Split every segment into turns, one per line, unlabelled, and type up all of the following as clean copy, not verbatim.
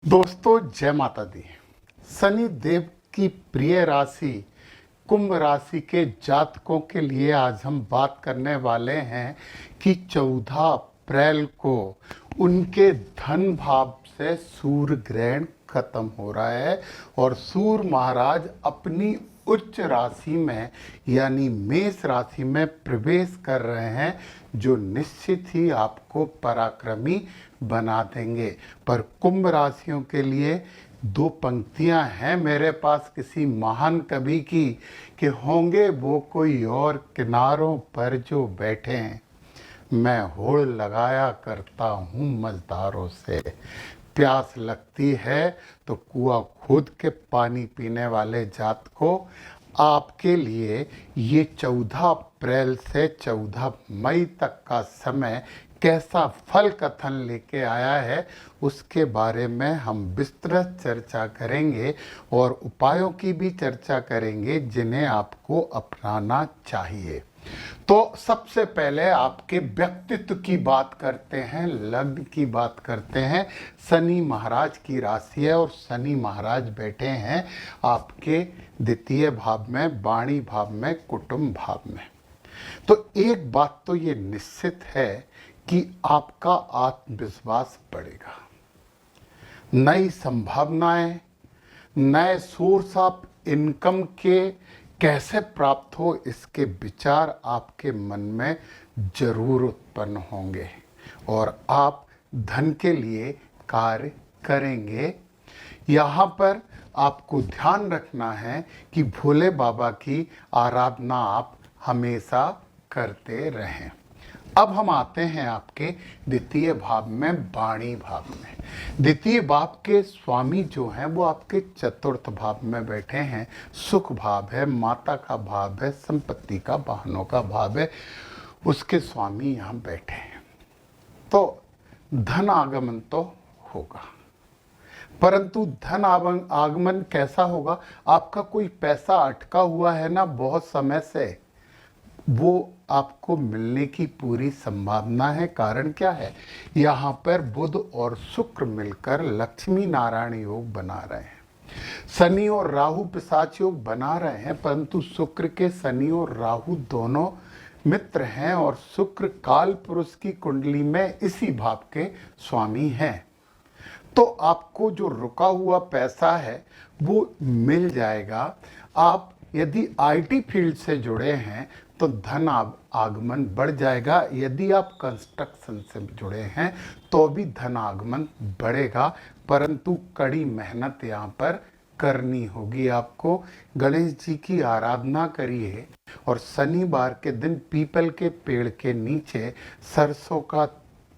दोस्तों जय माता दी। शनि देव की प्रिय राशि कुंभ राशि के जातकों के लिए आज हम बात करने वाले हैं कि 14 अप्रैल को उनके धन भाव से सूर्य ग्रहण खत्म हो रहा है और सूर्य महाराज अपनी उच्च राशि में यानी मेष राशि में प्रवेश कर रहे हैं, जो निश्चित ही आपको पराक्रमी बना देंगे। पर कुंभ राशियों के लिए दो पंक्तियां हैं मेरे पास किसी महान कवि की कि होंगे वो कोई और किनारों पर जो बैठे हैं, मैं होड़ लगाया करता हूँ मझधारों से। प्यास लगती है तो कुआं खोद के पानी पीने वाले जात को आपके लिए ये 14 अप्रैल से 14 मई तक का समय कैसा फल कथन लेके आया है, उसके बारे में हम विस्तृत चर्चा करेंगे और उपायों की भी चर्चा करेंगे जिन्हें आपको अपनाना चाहिए। तो सबसे पहले आपके व्यक्तित्व की बात करते हैं, लग्न की बात करते हैं। शनि महाराज की राशि है और शनि महाराज बैठे हैं आपके द्वितीय भाव में, वाणी भाव में, कुटुंब भाव में। तो एक बात तो ये निश्चित है कि आपका आत्मविश्वास बढ़ेगा, नई संभावनाएं, नए सोर्स ऑफ इनकम के कैसे प्राप्त हो, इसके विचार आपके मन में जरूर उत्पन्न होंगे और आप धन के लिए कार्य करेंगे। यहाँ पर आपको ध्यान रखना है कि भोले बाबा की आराधना आप हमेशा करते रहें। अब हम आते हैं आपके द्वितीय भाव में, वाणी भाव में। द्वितीय भाव के स्वामी जो हैं वो आपके चतुर्थ भाव में बैठे हैं। सुख भाव है, माता का भाव है, संपत्ति का, वाहनों का भाव है, उसके स्वामी यहाँ बैठे हैं। तो धन आगमन तो होगा, परंतु धन आगमन कैसा होगा? आपका कोई पैसा अटका हुआ है ना बहुत समय से, वो आपको मिलने की पूरी संभावना है। कारण क्या है? यहाँ पर बुध और शुक्र मिलकर लक्ष्मी नारायण योग बना रहे हैं। शनि और राहु पिशाच योग बना रहे हैं, परंतु शुक्र के शनि और राहु दोनों मित्र हैं और शुक्र काल पुरुष की कुंडली में इसी भाव के स्वामी हैं। तो आपको जो रुका हुआ पैसा है वो मिल जाएगा। आप यदि आईटी फील्ड से जुड़े हैं तो धन आगमन बढ़ जाएगा। यदि आप कंस्ट्रक्शन से जुड़े हैं तो भी धन आगमन बढ़ेगा, परंतु कड़ी मेहनत यहाँ पर करनी होगी आपको। गणेश जी की आराधना करिए और शनिवार के दिन पीपल के पेड़ के नीचे सरसों का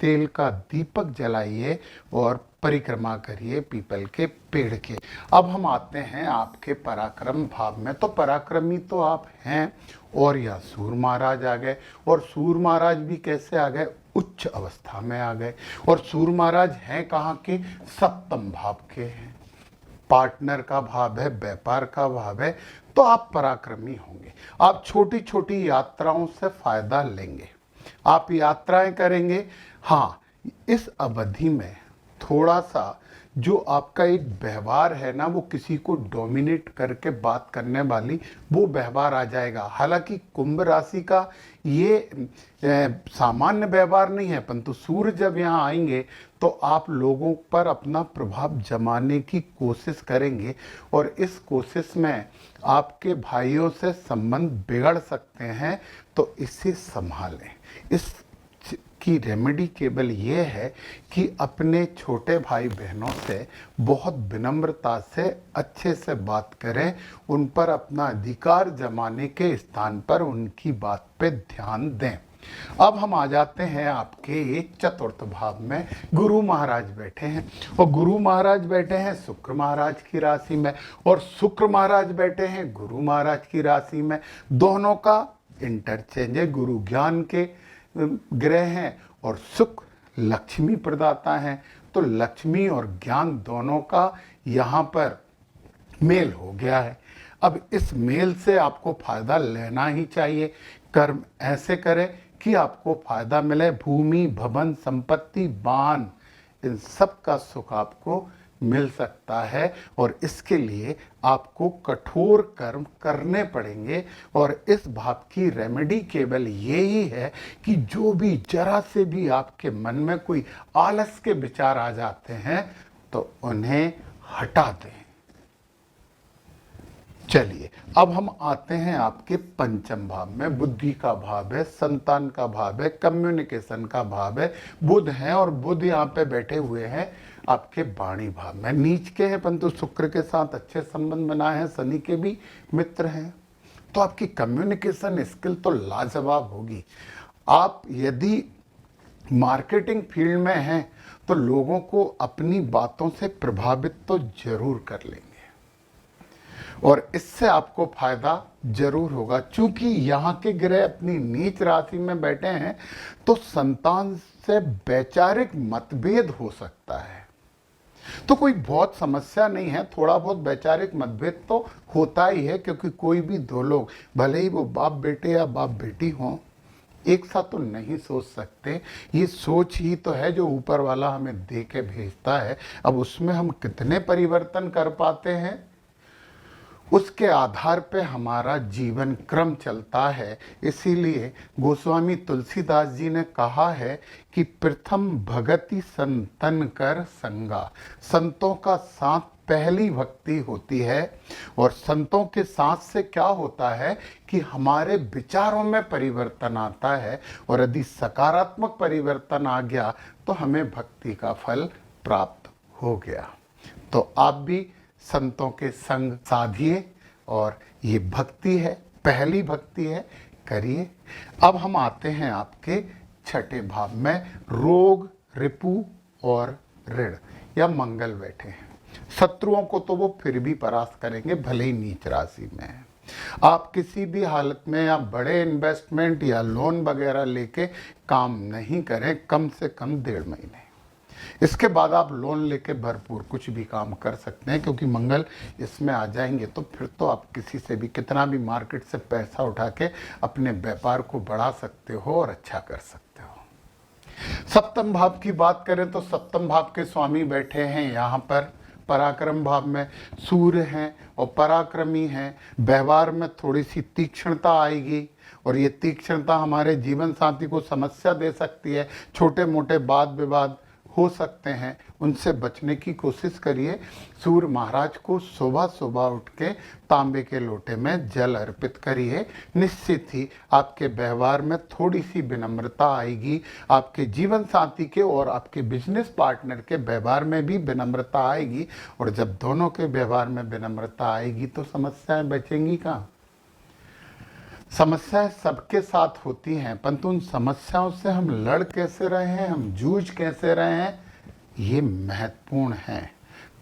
तेल का दीपक जलाइए और परिक्रमा करिए पीपल के पेड़ के। अब हम आते हैं आपके पराक्रम भाव में। तो पराक्रमी तो आप हैं और यह सूर्य महाराज आ गए, और सूर्य महाराज भी कैसे आ गए? उच्च अवस्था में आ गए। और सूर्य महाराज हैं कहाँ के? सप्तम भाव के हैं। पार्टनर का भाव है, व्यापार का भाव है। तो आप पराक्रमी होंगे। आप छोटी छोटी यात्राओं से फायदा लेंगे, आप यात्राएं करेंगे। हाँ, इस अवधि में थोड़ा सा जो आपका एक व्यवहार है ना, वो किसी को डोमिनेट करके बात करने वाली वो व्यवहार आ जाएगा। हालांकि कुंभ राशि का ये सामान्य व्यवहार नहीं है, परंतु सूर्य जब यहाँ आएंगे तो आप लोगों पर अपना प्रभाव जमाने की कोशिश करेंगे और इस कोशिश में आपके भाइयों से संबंध बिगड़ सकते हैं। तो इसे संभालें। इस की रेमेडी केवल ये है कि अपने छोटे भाई बहनों से बहुत विनम्रता से अच्छे से बात करें, उन पर अपना अधिकार जमाने के स्थान पर उनकी बात पे ध्यान दें। अब हम आ जाते हैं आपके चतुर्थ भाव में। गुरु महाराज बैठे हैं और गुरु महाराज बैठे हैं शुक्र महाराज की राशि में, और शुक्र महाराज बैठे हैं गुरु महाराज की राशि में। दोनों का इंटरचेंज है। गुरु ज्ञान के ग्रह हैं और शुक्र लक्ष्मी प्रदाता हैं। तो लक्ष्मी और ज्ञान दोनों का यहाँ पर मेल हो गया है। अब इस मेल से आपको फायदा लेना ही चाहिए। कर्म ऐसे करें कि आपको फायदा मिले। भूमि, भवन, संपत्ति, वाहन, इन सब का सुख आपको मिल सकता है और इसके लिए आपको कठोर कर्म करने पड़ेंगे। और इस भाव की रेमेडी केवल यही है कि जो भी जरा से भी आपके मन में कोई आलस के विचार आ जाते हैं तो उन्हें हटा दें। चलिए अब हम आते हैं आपके पंचम भाव में। बुद्धि का भाव है, संतान का भाव है, कम्युनिकेशन का भाव है, बुध है और बुध यहाँ पे बैठे हुए हैं आपके वाणी भाव में। नीच के हैं परंतु शुक्र के साथ अच्छे संबंध बनाए हैं, शनि के भी मित्र हैं। तो आपकी कम्युनिकेशन स्किल तो लाजवाब होगी। आप यदि मार्केटिंग फील्ड में हैं तो लोगों को अपनी बातों से प्रभावित तो जरूर कर लेंगे और इससे आपको फायदा जरूर होगा। चूंकि यहाँ के ग्रह अपनी नीच राशि में बैठे हैं तो संतान से वैचारिक मतभेद हो सकता है। तो कोई बहुत समस्या नहीं है, थोड़ा बहुत वैचारिक मतभेद तो होता ही है, क्योंकि कोई भी दो लोग भले ही वो बाप बेटे या बाप बेटी हों एक साथ तो नहीं सोच सकते। ये सोच ही तो है जो ऊपर वाला हमें दे के भेजता है। अब उसमें हम कितने परिवर्तन कर पाते हैं उसके आधार पे हमारा जीवन क्रम चलता है। इसीलिए गोस्वामी तुलसीदास जी ने कहा है कि प्रथम भगति संतन कर संगा। संतों का साथ पहली भक्ति होती है और संतों के साथ से क्या होता है कि हमारे विचारों में परिवर्तन आता है और यदि सकारात्मक परिवर्तन आ गया तो हमें भक्ति का फल प्राप्त हो गया। तो आप भी संतों के संग साधिए और ये भक्ति है, पहली भक्ति है, करिए। अब हम आते हैं आपके छठे भाव में। रोग, रिपु और ऋण या मंगल बैठे हैं। शत्रुओं को तो वो फिर भी परास्त करेंगे भले ही नीच राशि में है। आप किसी भी हालत में या बड़े इन्वेस्टमेंट या लोन वगैरह लेके काम नहीं करें कम से कम 1.5 महीने। इसके बाद आप लोन लेके भरपूर कुछ भी काम कर सकते हैं, क्योंकि मंगल इसमें आ जाएंगे तो फिर तो आप किसी से भी कितना भी मार्केट से पैसा उठा के अपने व्यापार को बढ़ा सकते हो और अच्छा कर सकते हो। सप्तम भाव की बात करें तो सप्तम भाव के स्वामी बैठे हैं यहाँ पर पराक्रम भाव में। सूर्य हैं और पराक्रमी हैं। व्यवहार में थोड़ी सी तीक्ष्णता आएगी और ये तीक्ष्णता हमारे जीवन साथी को समस्या दे सकती है। छोटे मोटे वाद विवाद हो सकते हैं, उनसे बचने की कोशिश करिए। सूर्य महाराज को सुबह सुबह उठ के तांबे के लोटे में जल अर्पित करिए। निश्चित ही आपके व्यवहार में थोड़ी सी विनम्रता आएगी। आपके जीवन साथी के और आपके बिजनेस पार्टनर के व्यवहार में भी विनम्रता आएगी और जब दोनों के व्यवहार में विनम्रता आएगी तो समस्याएं बचेंगी कहाँ। समस्याएं सबके साथ होती हैं, परंतु उन समस्याओं से हम लड़ कैसे रहे हैं, हम जूझ कैसे रहे हैं, ये महत्वपूर्ण है।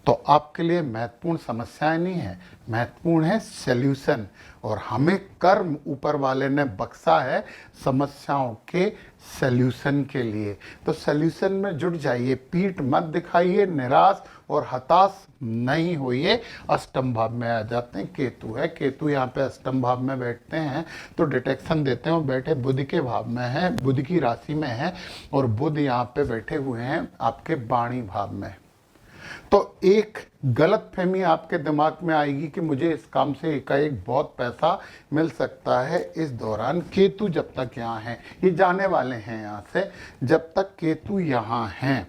तो आपके लिए महत्वपूर्ण समस्याएं नहीं है, महत्वपूर्ण है सल्यूशन। और हमें कर्म ऊपर वाले ने बख्शा है समस्याओं के सल्यूशन के लिए। तो सल्यूशन में जुट जाइए, पीठ मत दिखाइए, निराश और हताश नहीं होइए। अष्टम भाव में आ जाते हैं, केतु है। केतु यहाँ पे अष्टम भाव में बैठते हैं तो डिटेक्शन देते हैं। वो बैठे बुध के भाव में है, बुध की राशि में है और बुध यहाँ पे बैठे हुए हैं आपके वाणी भाव में। तो एक गलत फहमी आपके दिमाग में आएगी कि मुझे इस काम से एकाएक बहुत पैसा मिल सकता है। इस दौरान केतु जब तक यहाँ हैं, ये जाने वाले हैं यहाँ से, जब तक केतु यहाँ हैं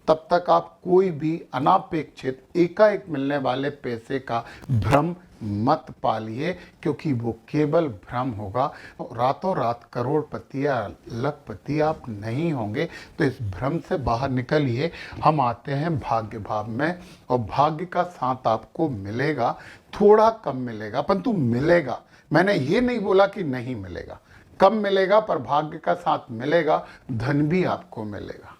तब तक आप कोई भी अनापेक्षित एकाएक मिलने वाले पैसे का भ्रम मत पालिए, क्योंकि वो केवल भ्रम होगा। रातों रात करोड़पति या लखपति आप नहीं होंगे। तो इस भ्रम से बाहर निकलिए। हम आते हैं भाग्य भाव में और भाग्य का साथ आपको मिलेगा, थोड़ा कम मिलेगा परंतु मिलेगा। मैंने ये नहीं बोला कि नहीं मिलेगा, कम मिलेगा पर भाग्य का साथ मिलेगा। धन भी आपको मिलेगा।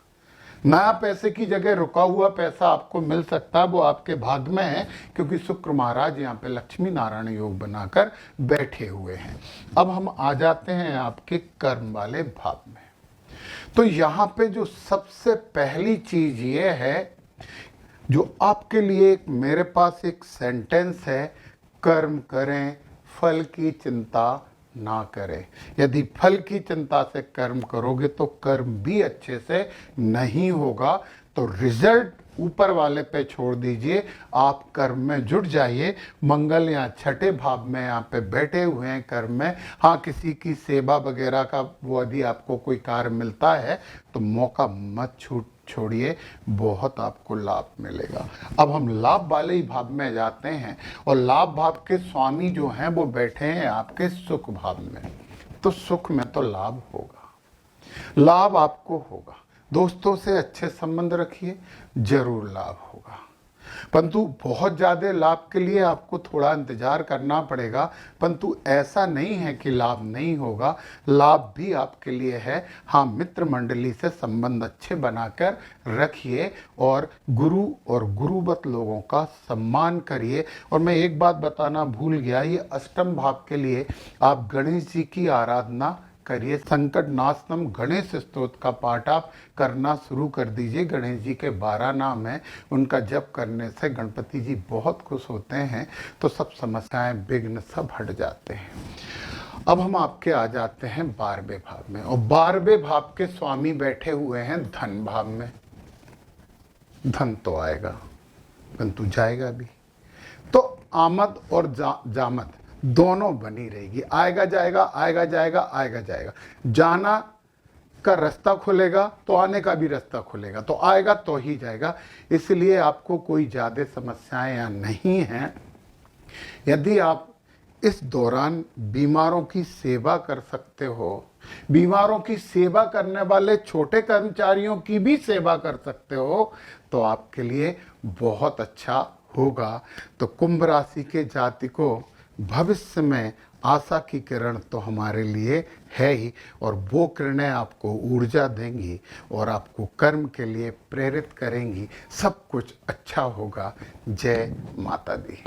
नया पैसे की जगह रुका हुआ पैसा आपको मिल सकता है, वो आपके भाग्य में है, क्योंकि शुक्र महाराज यहाँ पे लक्ष्मी नारायण योग बनाकर बैठे हुए हैं। अब हम आ जाते हैं आपके कर्म वाले भाव में। तो यहाँ पे जो सबसे पहली चीज ये है, जो आपके लिए मेरे पास एक सेंटेंस है, कर्म करें फल की चिंता ना करें। यदि फल की चिंता से कर्म करोगे तो कर्म भी अच्छे से नहीं होगा। तो रिजल्ट ऊपर वाले पे छोड़ दीजिए, आप कर्म में जुट जाइए। मंगल यहाँ छठे भाव में यहाँ पे बैठे हुए हैं कर्म में। हाँ, किसी की सेवा वगैरह का वो यदि आपको कोई कार्य मिलता है तो मौका मत छोड़िए, बहुत आपको लाभ मिलेगा। अब हम लाभ वाले ही भाव में जाते हैं और लाभ भाव के स्वामी जो हैं वो बैठे हैं आपके सुख भाव में। तो सुख में तो लाभ होगा, लाभ आपको होगा। दोस्तों से अच्छे संबंध रखिए, जरूर लाभ होगा। परंतु बहुत ज़्यादा लाभ के लिए आपको थोड़ा इंतजार करना पड़ेगा। परंतु ऐसा नहीं है कि लाभ नहीं होगा, लाभ भी आपके लिए है। हाँ, मित्र मंडली से संबंध अच्छे बनाकर रखिए और गुरुवत लोगों का सम्मान करिए। और मैं एक बात बताना भूल गया, ये अष्टम भाव के लिए आप गणेश जी की आराधना करिए। संकट नाशनम गणेश स्तोत्र का पाठ आप करना शुरू कर दीजिए। गणेश जी के 12 नाम हैं, उनका जप करने से गणपति जी बहुत खुश होते हैं, तो सब समस्याएं विघ्न सब हट जाते हैं। अब हम आपके आ जाते हैं 12वें भाव में, और 12वें भाव के स्वामी बैठे हुए हैं धन भाव में। धन तो आएगा परंतु जाएगा भी, तो आमद और जामद दोनों बनी रहेगी। आएगा जाएगा, आएगा जाएगा, आएगा जाएगा। जाना का रास्ता खुलेगा तो आने का भी रास्ता खुलेगा, तो आएगा तो ही जाएगा। इसलिए आपको कोई ज़्यादा समस्याएं या नहीं हैं। यदि आप इस दौरान बीमारों की सेवा कर सकते हो, बीमारों की सेवा करने वाले छोटे कर्मचारियों की भी सेवा कर सकते हो, तो आपके लिए बहुत अच्छा होगा। तो कुंभ राशि के जातकों, भविष्य में आशा की किरण तो हमारे लिए है ही, और वो किरणें आपको ऊर्जा देंगी और आपको कर्म के लिए प्रेरित करेंगी। सब कुछ अच्छा होगा। जय माता दी।